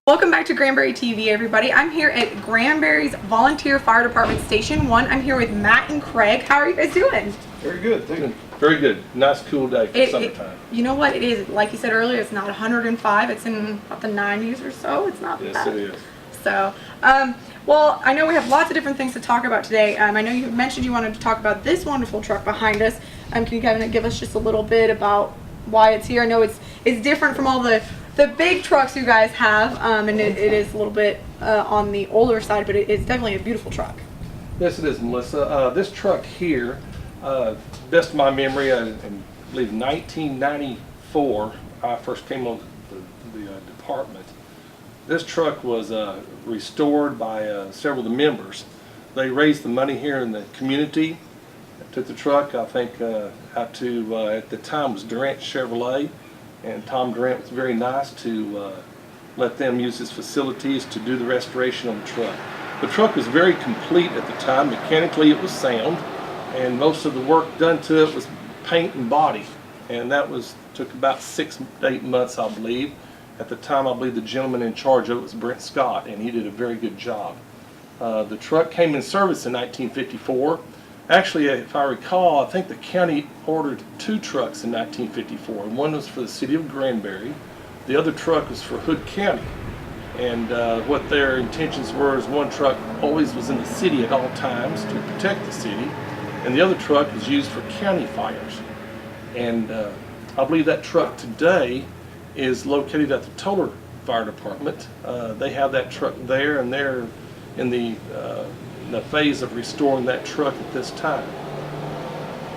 Welcome back to Granbury TV, everybody. I'm here at Granbury's Volunteer Fire Department Station 1. I'm here with Matt and Craig. How are you guys doing? Very good, thank you. Very good. Nice cool day for summertime. You know what it is? Like you said earlier, it's not 105. It's in about the 90s or so. It's not bad. Yes, it is. So, well, I know we have lots of different things to talk about today. I know you mentioned you wanted to talk about this wonderful truck behind us. Can you kind of give us just a little bit about why it's here? I know it's different from all the big trucks you guys have, and it is a little bit on the older side, but it's definitely a beautiful truck. Yes, it is, Melissa. This truck here, best of my memory, I believe 1994, I first came on the department. This truck was restored by several of the members. They raised the money here in the community. Took the truck, I think, out to, at the time was Durant Chevrolet. And Tom Durant was very nice to let them use his facilities to do the restoration on the truck. The truck was very complete at the time. Mechanically it was sound, and most of the work done to it was paint and body. And that took about 6 to 8 months, I believe. At the time, I believe the gentleman in charge of it was Brent Scott, and he did a very good job. The truck came in service in 1954. Actually, if I recall, I think the county ordered 2 trucks in 1954. One was for the city of Granbury. The other truck was for Hood County. And what their intentions were is one truck always was in the city at all times to protect the city, and the other truck was used for county fires. And I believe that truck today is located at the Toller Fire Department. They have that truck there, and they're in the phase of restoring that truck at this time.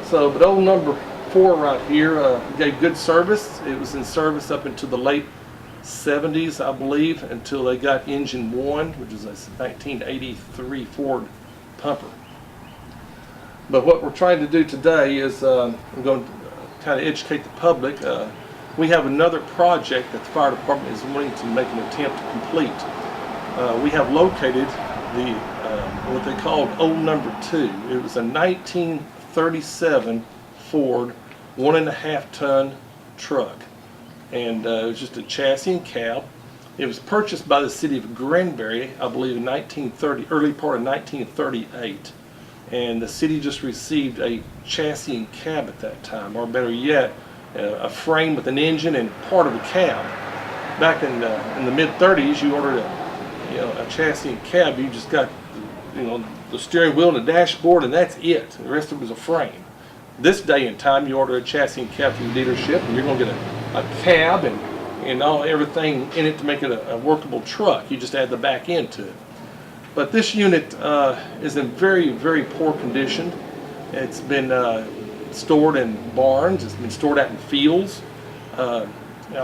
So, but old number 4 right here gave good service. It was in service up into the late 70s, I believe, until they got engine 1, which is a 1983 Ford pumper. But what we're trying to do today is I'm going to kind of educate the public. We have another project that the fire department is wanting to make an attempt to complete. We have located the what they called old number 2. It was a 1937 Ford 1.5 ton truck, and it was just a chassis and cab. It was purchased by the city of Granbury, I believe, in 1930, early part of 1938, and the city just received a chassis and cab at that time, or better yet, a frame with an engine and part of a cab. Back in the mid-30s, you ordered a chassis and cab. You just got the steering wheel and the dashboard, and that's it. The rest of it was a frame. This day and time, you order a chassis and cab from the dealership, and you're going to get a cab and everything in it to make it a workable truck. You just add the back end to it. But this unit is in very, very poor condition. It's been stored in barns. It's been stored out in fields. I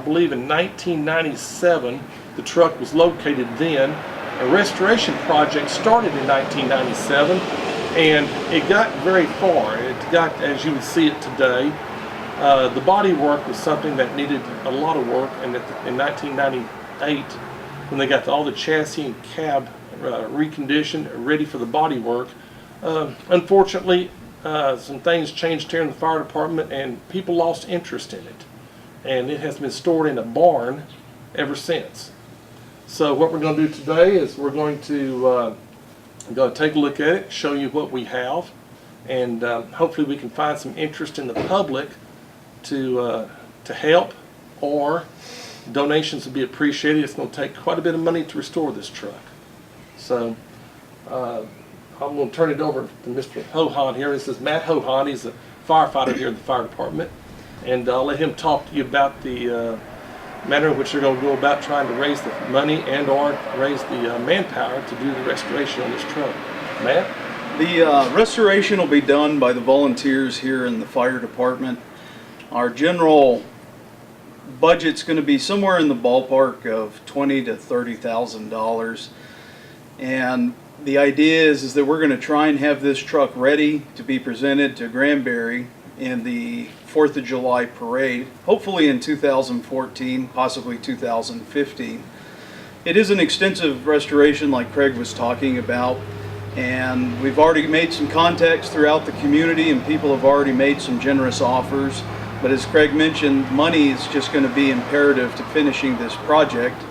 believe in 1997, the truck was located then. A restoration project started in 1997, and it got very far. It got, as you would see it today, the body work was something that needed a lot of work, and in 1998, when they got all the chassis and cab reconditioned, ready for the body work, unfortunately, some things changed here in the fire department, and people lost interest in it. And it has been stored in a barn ever since. So what we're going to do today is we're going to take a look at it, show you what we have, and hopefully we can find some interest in the public to help, or donations would be appreciated. It's going to take quite a bit of money to restore this truck. So I'm going to turn it over to Mr. Hohan here. This is Matt Hohan. He's a firefighter here at the fire department, and I'll let him talk to you about the manner in which they're going to go about trying to raise the money and or raise the manpower to do the restoration on this truck. Matt? The restoration will be done by the volunteers here in the fire department. Our general budget's going to be somewhere in the ballpark of $20,000 to $30,000, and the idea is that we're going to try and have this truck ready to be presented to Granbury in the 4th of July parade, hopefully in 2014, possibly 2015. It is an extensive restoration like Craig was talking about, and we've already made some contacts throughout the community, and people have already made some generous offers. But as Craig mentioned, money is just going to be imperative to finishing this project.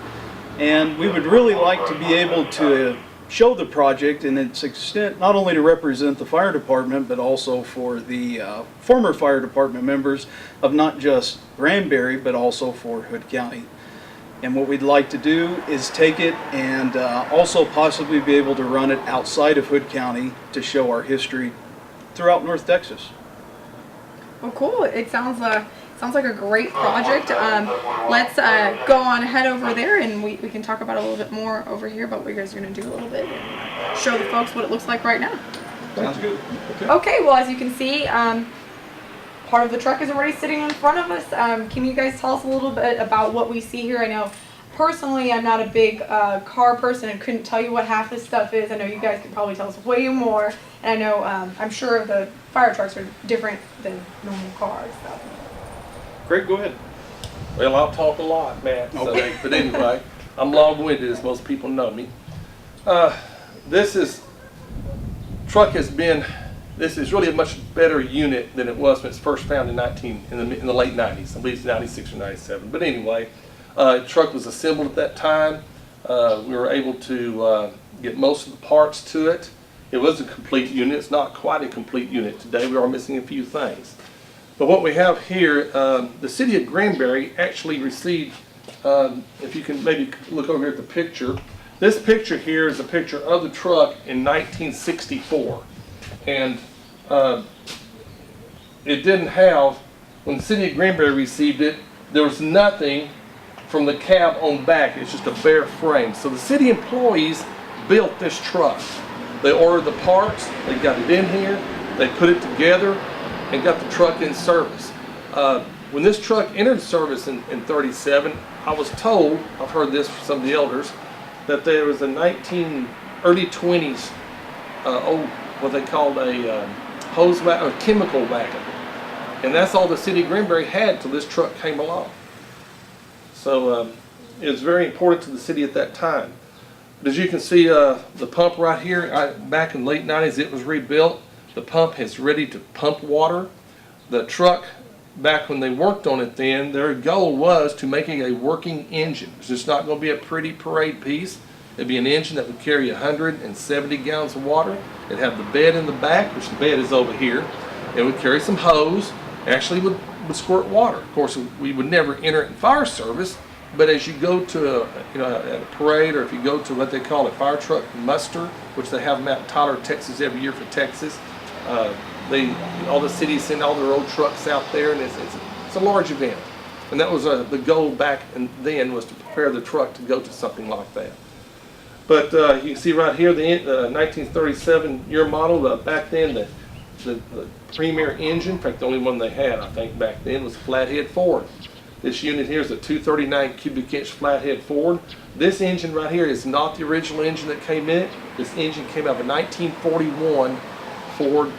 And we would really like to be able to show the project in its extent, not only to represent the fire department, but also for the former fire department members of not just Granbury, but also for Hood County. And what we'd like to do is take it and also possibly be able to run it outside of Hood County to show our history throughout North Texas. Well, cool. It sounds like a great project. Let's go on ahead over there, and we can talk about it a little bit more over here about what you guys are going to do a little bit and show the folks what it looks like right now. Sounds good. Okay, well, as you can see, part of the truck is already sitting in front of us. Can you guys tell us a little bit about what we see here? I know personally I'm not a big car person and couldn't tell you what half this stuff is. I know you guys could probably tell us way more. And I know, I'm sure the fire trucks are different than normal cars. So. Craig, go ahead. Well, I'll talk a lot, Matt. So, Okay. but anyway, I'm long-winded, as most people know me. This is really a much better unit than it was when it was first found in the late 90s. I believe it's 96 or 97. But anyway, the truck was assembled at that time. We were able to get most of the parts to it. It was a complete unit. It's not quite a complete unit today. We are missing a few things. But what we have here, the city of Granbury actually received, if you can maybe look over here at the picture, this picture here is a picture of the truck in 1964. And it didn't have, when the city of Granbury received it, there was nothing from the cab on back. It's just a bare frame. So the city employees built this truck. They ordered the parts, they got it in here, they put it together, and got the truck in service. When this truck entered service in 37, I was told, I've heard this from some of the elders, that there was a early 20s old, what they called a hose wagon, or chemical wagon. And that's all the city of Granbury had till this truck came along. So it was very important to the city at that time. But as you can see, the pump right here, back in the late 90s, it was rebuilt. The pump is ready to pump water. The truck, back when they worked on it then, their goal was to making a working engine. It's just not going to be a pretty parade piece. It'd be an engine that would carry 170 gallons of water. It'd have the bed in the back, which the bed is over here. It would carry some hose, actually would squirt water. Of course, we would never enter it in fire service, but as you go to a parade, or if you go to what they call a fire truck muster, which they have them out in Tyler, Texas every year for Texas, all the cities send all their old trucks out there, and it's a large event. And that was the goal back then, was to prepare the truck to go to something like that. But you can see right here the 1937 year model. Back then, the premier engine, in fact the only one they had I think back then, was flathead Ford. This unit here is a 239 cubic inch flathead Ford. This engine right here is not the original engine that came in. This engine came out of a 1941 Ford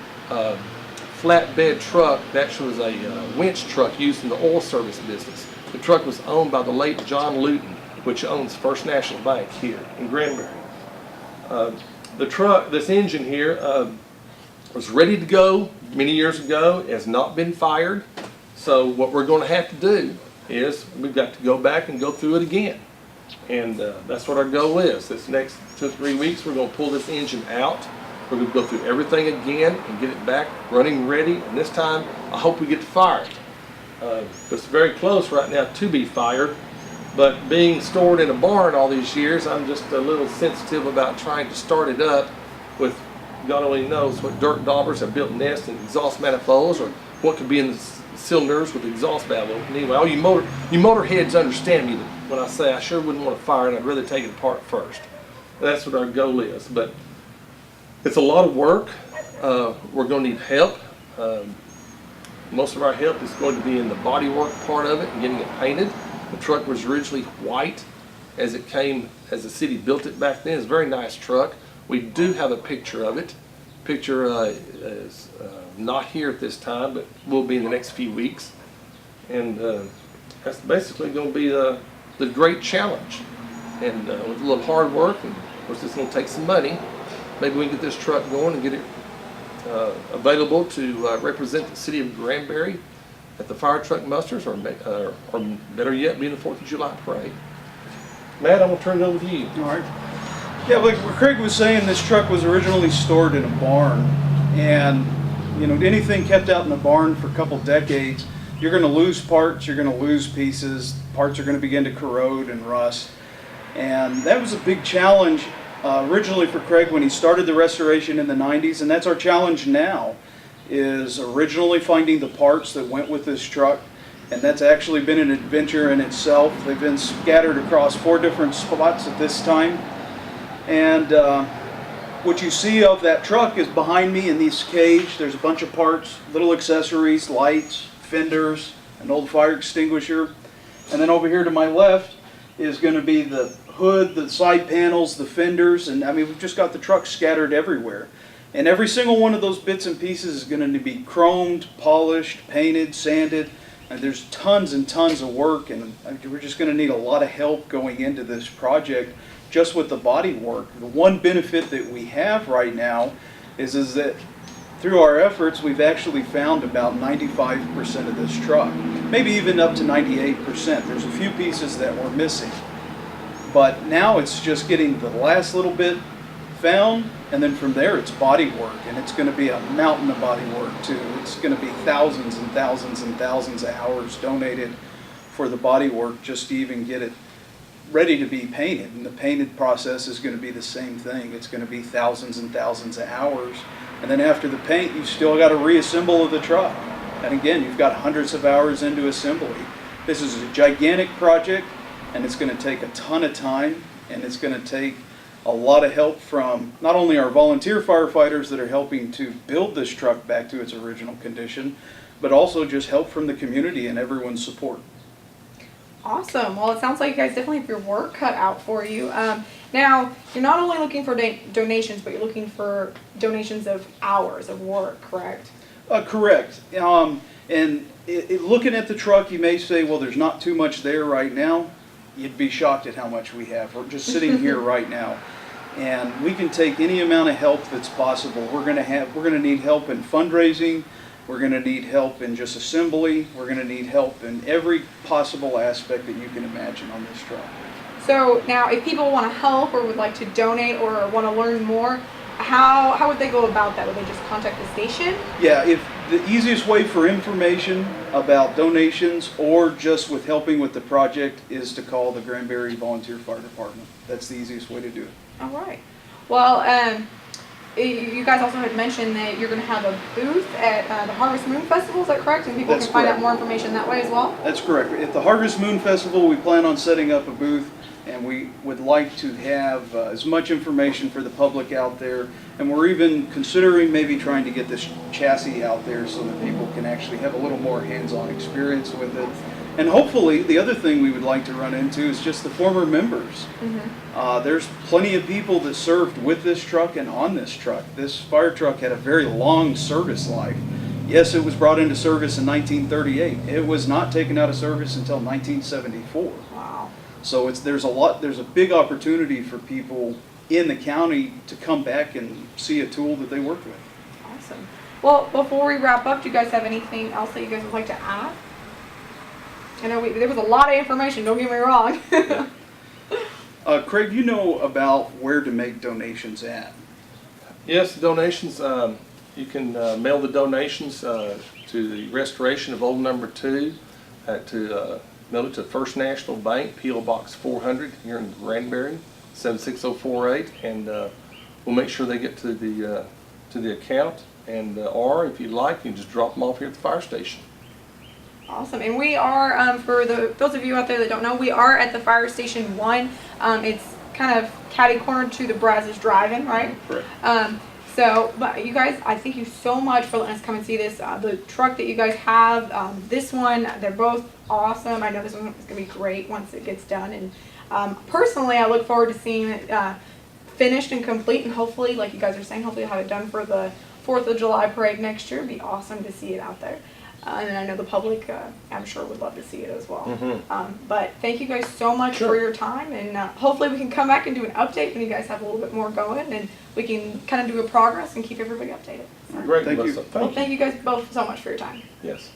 flatbed truck. That actually was a winch truck used in the oil service business. The truck was owned by the late John Luton, which owns First National Bank here in Granbury. This engine here was ready to go many years ago. It has not been fired. So what we're going to have to do is we've got to go back and go through it again. And that's what our goal is. This next 2 or 3 weeks, we're going to pull this engine out. We're going to go through everything again and get it back running ready. And this time, I hope we get to fire it. It's very close right now to be fired. But being stored in a barn all these years, I'm just a little sensitive about trying to start it up with God only knows what dirt daubers have built nests and exhaust manifolds, or what could be in the cylinders with the exhaust valve open. Anyway, all you motorheads understand me when I say I sure wouldn't want to fire it. I'd rather take it apart first. That's what our goal is. But it's a lot of work. We're going to need help. Most of our help is going to be in the body work part of it and getting it painted. The truck was originally white as the city built it back then. It's a very nice truck. We do have a picture of it. Picture is not here at this time, but will be in the next few weeks. And that's basically going to be the great challenge. And with a little hard work, and of course it's going to take some money, maybe we can get this truck going and get it available to represent the city of Granbury at the fire truck musters, or better yet, be in the 4th of July parade. Matt, I'm gonna turn it over to you. All right. Yeah, like what Craig was saying, this truck was originally stored in a barn, and you know, anything kept out in a barn for a couple decades, you're going to lose parts, you're going to lose pieces, parts are going to begin to corrode and rust, and that was a big challenge originally for Craig when he started the restoration in the 90s, and that's our challenge now, is originally finding the parts that went with this truck. And that's actually been an adventure in itself. They've been scattered across 4 different spots at this time. And what you see of that truck is behind me in this cage. There's a bunch of parts, little accessories, lights, fenders, an old fire extinguisher. And then over here to my left is going to be the hood, the side panels, the fenders. And I mean, we've just got the truck scattered everywhere. And every single one of those bits and pieces is going to be chromed, polished, painted, sanded. And there's tons and tons of work, and we're just going to need a lot of help going into this project just with the body work. The one benefit that we have right now is that through our efforts we've actually found about 95% of this truck, maybe even up to 98%. There's a few pieces that we're missing, but now it's just getting the last little bit found, and then from there it's body work, and it's going to be a mountain of body work too. It's going to be thousands and thousands and thousands of hours donated for the body work just to even get it ready to be painted, and the painted process is going to be the same thing. It's going to be thousands and thousands of hours, and then after the paint you've still got to reassemble the truck, and again you've got hundreds of hours into assembly. This is a gigantic project, and it's going to take a ton of time, and it's going to take a lot of help from not only our volunteer firefighters that are helping to build this truck back to its original condition, but also just help from the community and everyone's support. Awesome. Well, it sounds like you guys definitely have your work cut out for you. Now, you're not only looking for donations, but you're looking for donations of hours of work, correct? Correct. And looking at the truck, you may say, well, there's not too much there right now. You'd be shocked at how much we have. We're just sitting here right now, and we can take any amount of help that's possible. We're going to need help in fundraising. We're going to need help in just assembly. We're going to need help in every possible aspect that you can imagine on this truck. So now, if people want to help or would like to donate or want to learn more, how would they go about that? Would they just contact the station? Yeah, if the easiest way for information about donations or just with helping with the project is to call the Granbury Volunteer Fire Department. That's the easiest way to do it. All right. Well, you guys also had mentioned that you're going to have a booth at the Harvest Moon Festival. Is that correct? And people That's can find correct. out more information that way as well? That's correct. At the Harvest Moon Festival, we plan on setting up a booth, and we would like to have as much information for the public out there. And we're even considering maybe trying to get this chassis out there so that people can actually have a little more hands-on experience with it. And hopefully, the other thing we would like to run into is just the former members. Mm-hmm. There's plenty of people that served with this truck and on this truck. This fire truck had a very long service life. Yes, it was brought into service in 1938. It was not taken out of service until 1974. Wow. So there's a big opportunity for people in the county to come back and see a tool that they work with. Awesome. Well, before we wrap up, do you guys have anything else that you guys would like to add? I know there was a lot of information, don't get me wrong. Craig, you know about where to make donations at? Yes, donations. You can mail the donations to the restoration of Old Number 2 mail it to First National Bank, P.O. Box 400 here in Granbury, 76048, and we'll make sure they get to the account. And or if you'd like, you can just drop them off here at the fire station. Awesome. And we are, for those of you out there that don't know, we are at the Fire Station 1. It's kind of catty-cornered to the Brazos Drive-In, right? Correct. But you guys, I thank you so much for letting us come and see this. The truck that you guys have, this one, they're both awesome. I know this one is going to be great once it gets done. And personally, I look forward to seeing it finished and complete. And hopefully, like you guys are saying, hopefully you'll have it done for the 4th of July parade next year. It'd be awesome to see it out there. And I know the public, I'm sure, would love to see it as well. Mm-hmm. But thank you guys so much for your time, and hopefully we can come back and do an update when you guys have a little bit more going, and we can kind of do a progress and keep everybody updated. Great, Thank you. Melissa. Thank you guys both so much for your time. Yes.